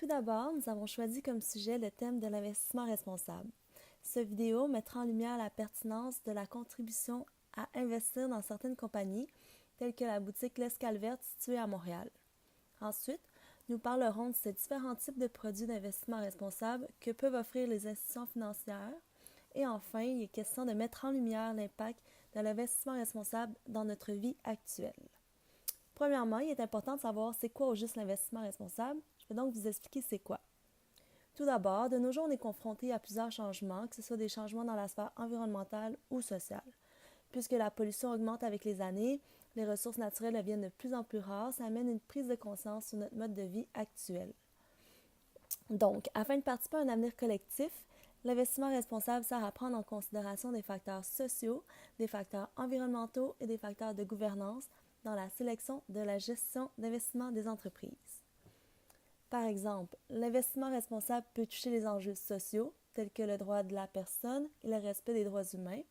d'abord, nous avons choisi comme sujet le thème de l'investissement responsable. Cette vidéo mettra en lumière la pertinence de la contribution à investir dans certaines compagnies, telles que la boutique L'Escalverte située à Montréal. Ensuite, nous parlerons de ces différents types de produits d'investissement responsable que peuvent offrir les institutions financières. Et enfin, il est question de mettre en lumière l'impact de l'investissement responsable dans notre vie actuelle. Premièrement, il est important de savoir c'est quoi au juste l'investissement responsable. Je vais donc vous expliquer c'est quoi. Tout d'abord, de nos jours, on est confronté à plusieurs changements, que ce soit des changements dans la sphère environnementale ou sociale. Puisque la pollution augmente avec les années, les ressources naturelles deviennent de plus en plus rares, ça amène une prise de conscience sur notre mode de vie actuel. Donc, afin de participer à un avenir collectif, l'investissement responsable sert à prendre en considération des facteurs sociaux, des facteurs environnementaux et des facteurs de gouvernance dans la sélection de la gestion d'investissement des entreprises. Par exemple, l'investissement responsable peut toucher les enjeux sociaux, tels que le droit de la personne et le respect des droits humains.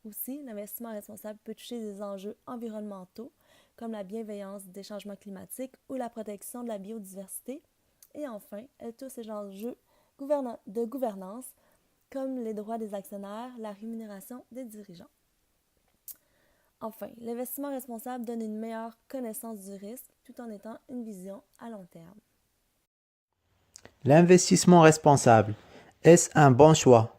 Aussi, l'investissement responsable peut toucher des enjeux environnementaux, comme la bienveillance des changements climatiques ou la protection de la biodiversité. Et enfin, elle touche les enjeux de gouvernance, comme les droits des actionnaires, la rémunération des dirigeants. Enfin, l'investissement responsable donne une meilleure connaissance du risque tout en étant une vision à long terme. L'investissement responsable, est-ce un bon choix?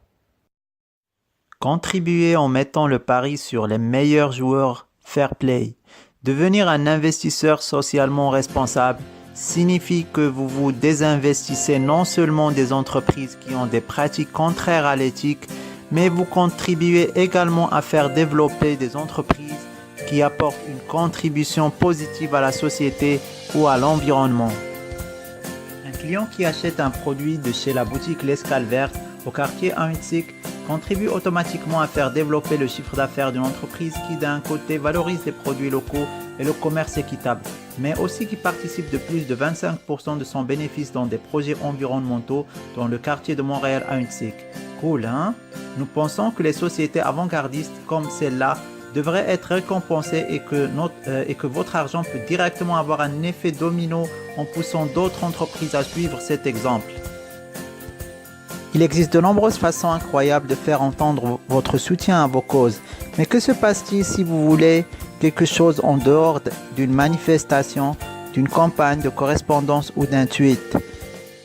Contribuer en mettant le pari sur les meilleurs joueurs fair play. Devenir un investisseur socialement responsable signifie que vous vous désinvestissez non seulement des entreprises qui ont des pratiques contraires à l'éthique, mais vous contribuez également à faire développer des entreprises qui apportent une contribution positive à la société ou à l'environnement. Un client qui achète un produit de chez la boutique L'Escalverte au quartier Ahuntsic contribue automatiquement à faire développer le chiffre d'affaires d'une entreprise qui d'un côté valorise les produits locaux et le commerce équitable, mais aussi qui participe de plus de 25% de son bénéfice dans des projets environnementaux dans le quartier de Montréal Ahuntsic. Cool, hein? Nous pensons que les sociétés avant-gardistes comme celle-là devraient être récompensées et que votre argent peut directement avoir un effet domino en poussant d'autres entreprises à suivre cet exemple. Il existe de nombreuses façons incroyables de faire entendre votre soutien à vos causes. Mais que se passe-t-il si vous voulez quelque chose en dehors d'une manifestation, d'une campagne de correspondance ou d'un tweet?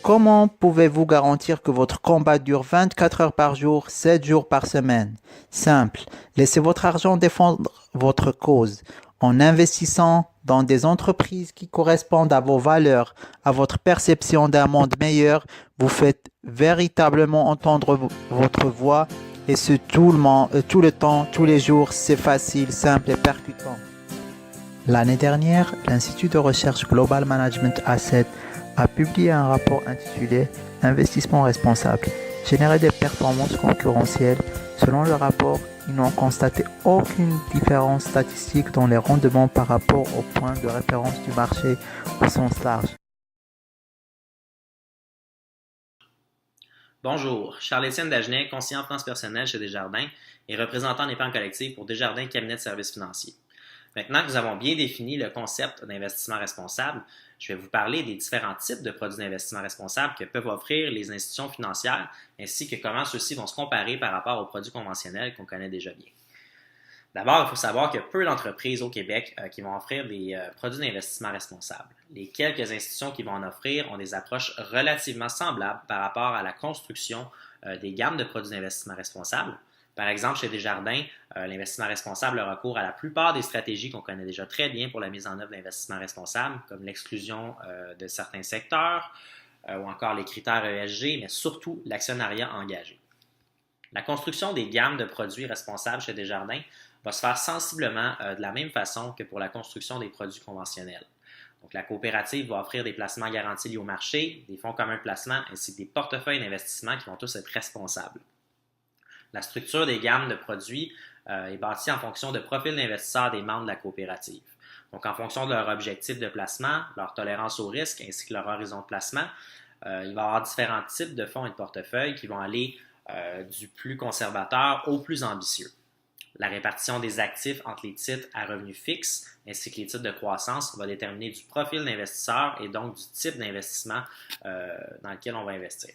Comment pouvez-vous garantir que votre combat dure 24 heures par jour, 7 jours par semaine? Simple, laissez votre argent défendre votre cause en investissant dans des entreprises qui correspondent à vos valeurs, à votre perception d'un monde meilleur. Vous faites véritablement entendre votre voix et ce tout le temps, tous les jours, c'est facile, simple et percutant. L'année dernière, l'Institut de recherche Global Management Asset a publié un rapport intitulé « Investissement responsable », générer des performances concurrentielles. Selon le rapport, ils n'ont constaté aucune différence statistique dans les rendements par rapport aux points de référence du marché au sens large. Bonjour, Charles-Étienne Dagenet, conseiller en finances personnelles chez Desjardins et représentant en épargne collective pour Desjardins Cabinet de services financiers. Maintenant que nous avons bien défini le concept d'investissement responsable, je vais vous parler des différents types de produits d'investissement responsable que peuvent offrir les institutions financières, ainsi que comment ceux-ci vont se comparer par rapport aux produits conventionnels qu'on connaît déjà bien. D'abord, il faut savoir qu'il y a peu d'entreprises au Québec qui vont offrir des produits d'investissement responsable. Les quelques institutions qui vont en offrir ont des approches relativement semblables par rapport à la construction des gammes de produits d'investissement responsable. Par exemple, chez Desjardins, l'investissement responsable a recours à la plupart des stratégies qu'on connaît déjà très bien pour la mise en œuvre de l'investissement responsable, comme l'exclusion de certains secteurs ou encore les critères ESG, mais surtout l'actionnariat engagé. La construction des gammes de produits responsables chez Desjardins va se faire sensiblement de la même façon que pour la construction des produits conventionnels. Donc, la coopérative va offrir des placements garantis liés au marché, des fonds communs de placement ainsi que des portefeuilles d'investissement qui vont tous être responsables. La structure des gammes de produits est bâtie en fonction de profils d'investisseurs des membres de la coopérative. Donc, en fonction de leur objectif de placement, leur tolérance au risque ainsi que leur horizon de placement, il va y avoir différents types de fonds et de portefeuilles qui vont aller du plus conservateur au plus ambitieux. La répartition des actifs entre les titres à revenus fixes ainsi que les titres de croissance va déterminer du profil d'investisseur et donc du type d'investissement dans lequel on va investir.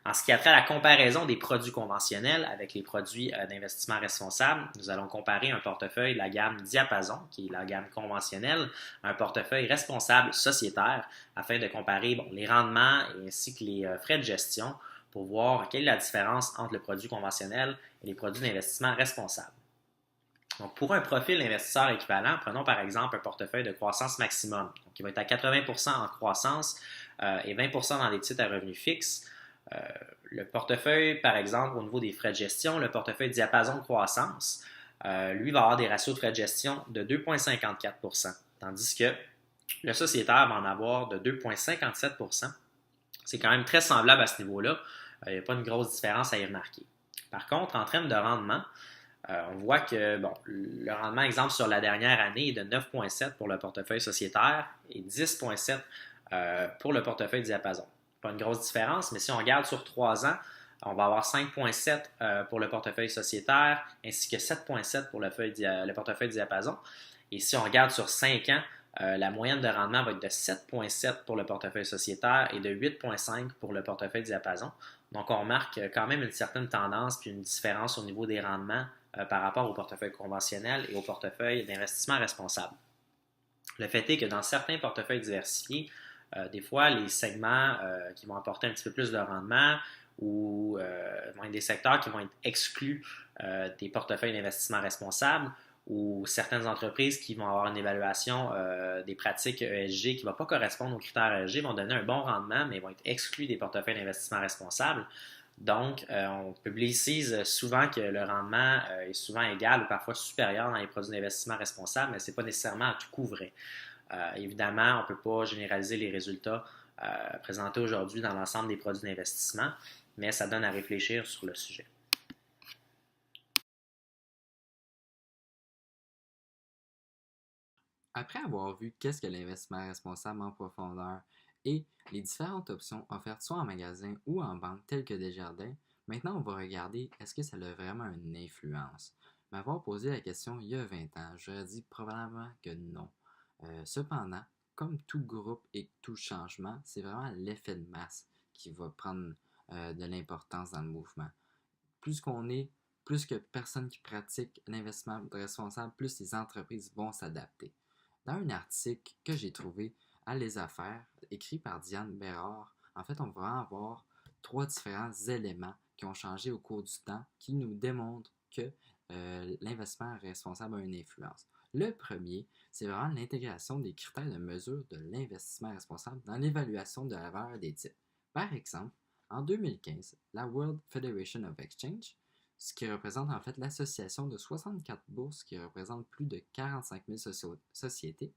En ce qui a trait à la comparaison des produits conventionnels avec les produits d'investissement responsable, nous allons comparer un portefeuille de la gamme Diapason, qui est la gamme conventionnelle, à un portefeuille responsable sociétaire, afin de comparer les rendements ainsi que les frais de gestion pour voir quelle est la différence entre le produit conventionnel et les produits d'investissement responsable. Donc, pour un profil d'investisseur équivalent, prenons par exemple un portefeuille de croissance maximum, donc qui va être à 80% en croissance et 20% dans les titres à revenus fixes. Le portefeuille, par exemple, au niveau des frais de gestion, le portefeuille diapason croissance, lui va avoir des ratios de frais de gestion de 2,54%, tandis que le sociétaire va en avoir de 2,57%. C'est quand même très semblable à ce niveau-là. Il n'y a pas une grosse différence à y remarquer. Par contre, en termes de rendement, on voit que le rendement, exemple, sur la dernière année est de 9,7 pour le portefeuille sociétaire et 10,7 pour le portefeuille diapason. Pas une grosse différence, mais si on regarde sur 3 ans, on va avoir 5,7 pour le portefeuille sociétaire ainsi que 7,7 pour le portefeuille diapason. Et si on regarde sur 5 ans, la moyenne de rendement va être de 7,7 pour le portefeuille sociétaire et de 8,5 pour le portefeuille diapason. Donc, on remarque quand même une certaine tendance puis une différence au niveau des rendements par rapport au portefeuille conventionnel et au portefeuille d'investissement responsable. Le fait est que dans certains portefeuilles diversifiés, des fois, les segments qui vont apporter un petit peu plus de rendement ou vont être des secteurs qui vont être exclus des portefeuilles d'investissement responsables ou certaines entreprises qui vont avoir une évaluation des pratiques ESG qui ne va pas correspondre aux critères ESG vont donner un bon rendement, mais vont être exclus des portefeuilles d'investissement responsables. Donc, on publicise souvent que le rendement est souvent égal ou parfois supérieur dans les produits d'investissement responsables, mais ce n'est pas nécessairement à tout coup vrai. Évidemment, on ne peut pas généraliser les résultats présentés aujourd'hui dans l'ensemble des produits d'investissement, mais ça donne à réfléchir sur le sujet. Après avoir vu qu'est-ce que l'investissement responsable en profondeur et les différentes options offertes soit en magasin ou en banque telles que Desjardins, maintenant on va regarder est-ce que ça a vraiment une influence. M'avoir posé la question il y a 20 ans, j'aurais dit probablement que non. Cependant, comme tout groupe et tout changement, c'est vraiment l'effet de masse qui va prendre de l'importance dans le mouvement. Plus qu'on est, plus que personne qui pratique l'investissement responsable, plus les entreprises vont s'adapter. Dans un article que j'ai trouvé à Les Affaires, écrit par Diane Bérard, en fait, on va avoir 3 différents éléments qui ont changé au cours du temps qui nous démontrent que l'investissement responsable a une influence. Le premier, c'est vraiment l'intégration des critères de mesure de l'investissement responsable dans l'évaluation de la valeur des titres. Par exemple, en 2015, la World Federation of Exchange, ce qui représente en fait l'association de 64 bourses qui représentent plus de 45 000 sociétés,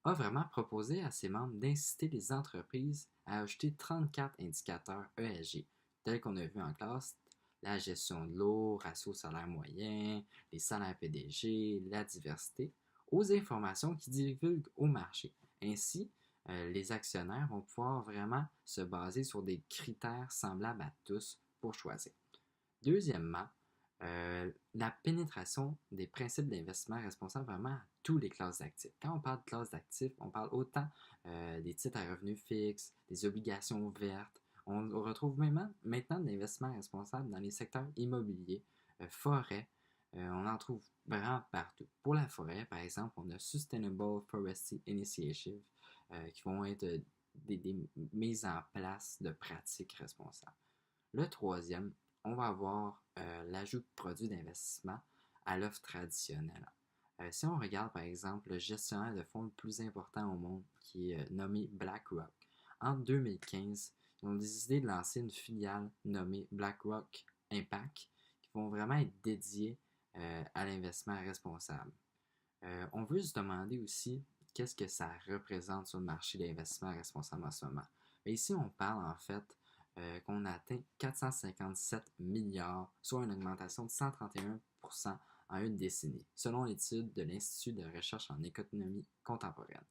a vraiment proposé à ses membres d'inciter les entreprises à ajouter 34 indicateurs ESG, tels qu'on a vu en classe, la gestion de l'eau, ratio salaire moyen, les salaires PDG, la diversité, aux informations qui divulguent au marché. Ainsi, les actionnaires vont pouvoir vraiment se baser sur des critères semblables à tous pour choisir. Deuxièmement, la pénétration des principes d'investissement responsable vraiment à toutes les classes d'actifs. Quand on parle de classes d'actifs, on parle autant des titres à revenus fixes, des obligations vertes. On retrouve maintenant de l'investissement responsable dans les secteurs immobiliers, forêt. On en trouve vraiment partout. Pour la forêt, par exemple, on a Sustainable Forestry Initiative qui vont être des mises en place de pratiques responsables. Le troisième, on va avoir l'ajout de produits d'investissement à l'offre traditionnelle. Si on regarde par exemple le gestionnaire de fonds le plus important au monde qui est nommé BlackRock, en 2015, ils ont décidé de lancer une filiale nommée BlackRock Impact qui vont vraiment être dédiés à l'investissement responsable. On veut se demander aussi qu'est-ce que ça représente sur le marché de l'investissement responsable en ce moment. Mais ici, on parle en fait qu'on a atteint 457 milliards, soit une augmentation de 131% en une décennie, selon l'étude de l'Institut de recherche en économie contemporaine.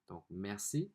Donc, merci